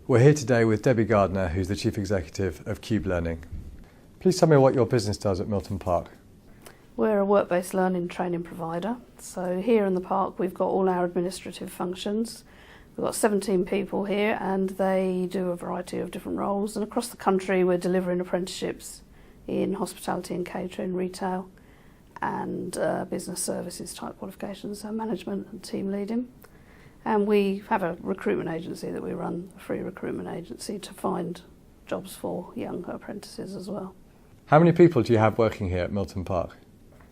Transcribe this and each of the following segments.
We're here today with Debbie Gardner, who's the Chief Executive of Qube Learning. Please tell me what your business does at Milton Park. We're a work-based learning training provider. So here in the park we've got all our administrative functions. We've got 17 people here and they do a variety of different roles, and across the country we're delivering apprenticeships in hospitality and catering, retail and business services type qualifications, so management and team leading. And we have a recruitment agency that we run, a free recruitment agency to find jobs for young apprentices as well. How many people do you have working here at Milton Park?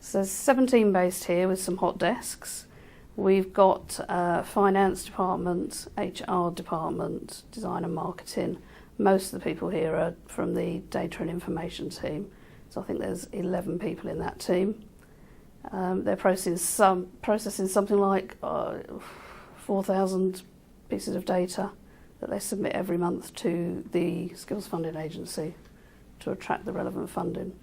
So there's 17 based here with some hot desks. We've got finance department, HR department, design and marketing. Most of the people here are from the data and information team. So I think there's 11 people in that team. They're processing something like 4,000 pieces of data that they submit every month to the skills funding agency to attract the relevant funding.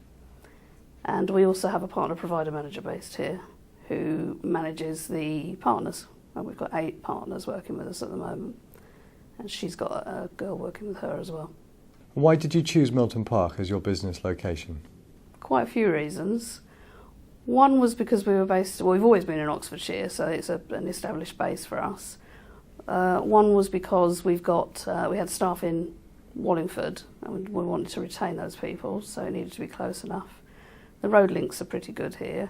And we also have a partner provider manager based here who manages the partners, and we've got 8 partners working with us at the moment, and she's got a girl working with her as well. Why did you choose Milton Park as your business location? Quite a few reasons. One was because we've always been in Oxfordshire, so it's an established base for us. One was because we had staff in Wallingford and we wanted to retain those people, so it needed to be close enough. The road links are pretty good here,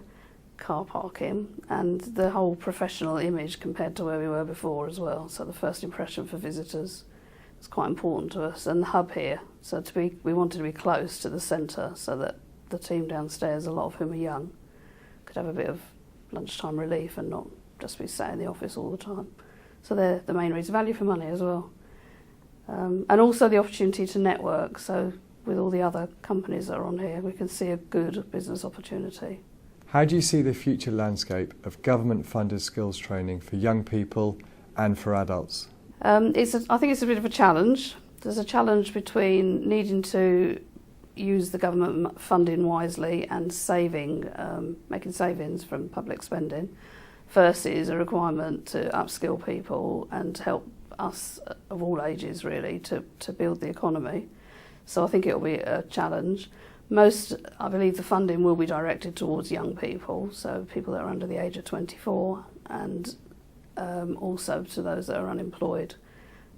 car parking, and the whole professional image compared to where we were before as well. So the first impression for visitors is quite important to us, and the hub here. So we wanted to be close to the centre so that the team downstairs, a lot of whom are young, could have a bit of lunchtime relief and not just be sat in the office all the time. So they're the main reason. Value for money as well. And also the opportunity to network. So with all the other companies that are on here, we can see a good business opportunity. How do you see the future landscape of government-funded skills training for young people and for adults? I think it's a bit of a challenge. There's a challenge between needing to use the government funding wisely and making savings from public spending versus a requirement to upskill people and help us of all ages really to build the economy. So I think it'll be a challenge. I believe the funding will be directed towards young people, so people that are under the age of 24, and also to those that are unemployed.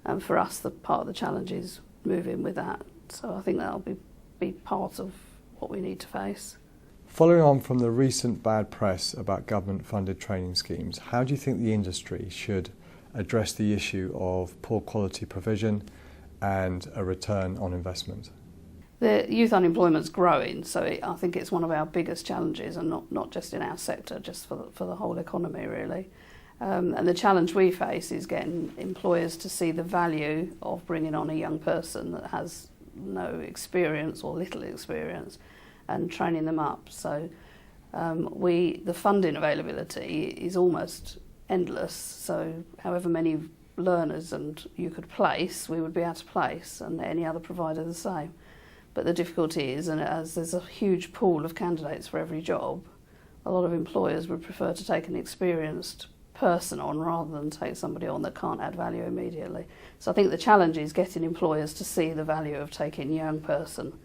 And for us, the part of the challenge is moving with that. So I think that'll be part of what we need to face. Following on from the recent bad press about government-funded training schemes, how do you think the industry should address the issue of poor quality provision and a return on investment? The youth unemployment's growing, so I think it's one of our biggest challenges, and not just in our sector, just for the whole economy really. And the challenge we face is getting employers to see the value of bringing on a young person that has no experience or little experience and training them up. So the funding availability is almost endless, so however many learners and you could place, we would be able to place, and any other provider the same. But the difficulty is, and as there's a huge pool of candidates for every job, a lot of employers would prefer to take an experienced person on rather than take somebody on that can't add value immediately. So I think the challenge is getting employers to see the value of taking a young person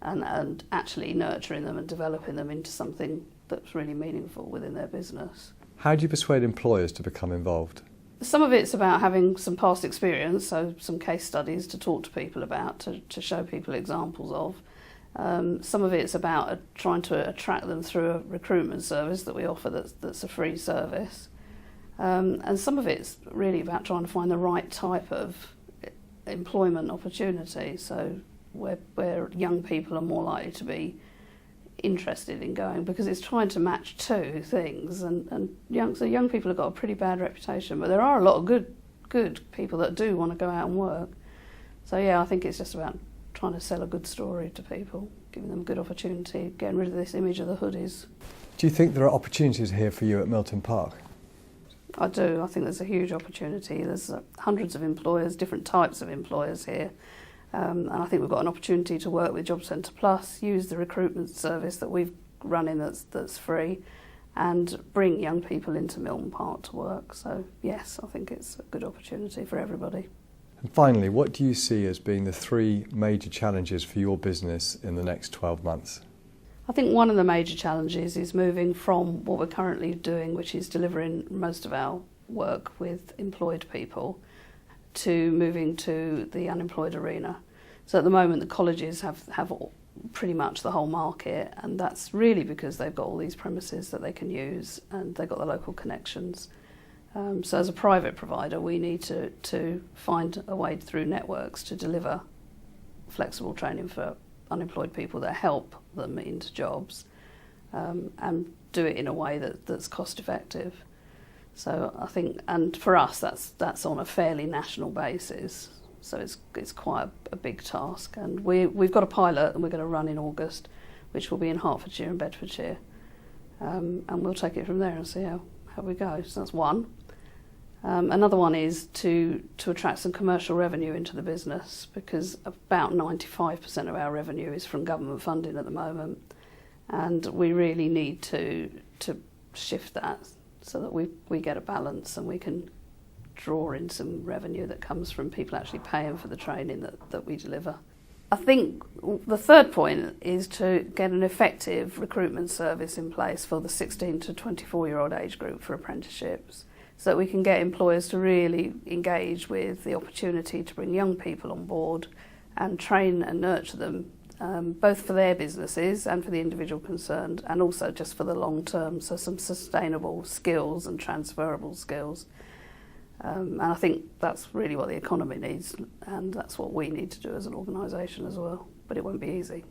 and actually nurturing them and developing them into something that's really meaningful within their business. How do you persuade employers to become involved? Some of it's about having some past experience, so some case studies to talk to people about, to show people examples of. Some of it's about trying to attract them through a recruitment service that we offer that's a free service. And some of it's really about trying to find the right type of employment opportunity, so where young people are more likely to be interested in going, because it's trying to match two things, and young people have got a pretty bad reputation, but there are a lot of good people that do want to go out and work. So yeah, I think it's just about trying to sell a good story to people, giving them a good opportunity, getting rid of this image of the hoodies. Do you think there are opportunities here for you at Milton Park? I do. I think there's a huge opportunity. There's hundreds of employers, different types of employers here. And I think we've got an opportunity to work with Job Centre Plus, use the recruitment service that we've running that's free, and bring young people into Milton Park to work. So yes, I think it's a good opportunity for everybody. And finally, what do you see as being the 3 major challenges for your business in the next 12 months? I think one of the major challenges is moving from what we're currently doing, which is delivering most of our work with employed people, to moving to the unemployed arena. So at the moment the colleges have pretty much the whole market, and that's really because they've got all these premises that they can use and they've got the local connections. So as a private provider we need to find a way through networks to deliver flexible training for unemployed people that help them into jobs, and do it in a way that's cost effective. So I think, and for us that's on a fairly national basis, so it's quite a big task, and we've got a pilot and we're going to run in August, which will be in Hertfordshire and Bedfordshire, and we'll take it from there and see how we go. So that's one. Another one is to attract some commercial revenue into the business, because about 95% of our revenue is from government funding at the moment, and we really need to shift that so that we get a balance and we can draw in some revenue that comes from people actually paying for the training that we deliver. I think the third point is to get an effective recruitment service in place for the 16 to 24-year-old age group for apprenticeships, so that we can get employers to really engage with the opportunity to bring young people on board and train and nurture them, both for their businesses and for the individual concerned, and also just for the long term, so some sustainable skills and transferable skills. And I think that's really what the economy needs, and that's what we need to do as an organisation as well, but it won't be easy.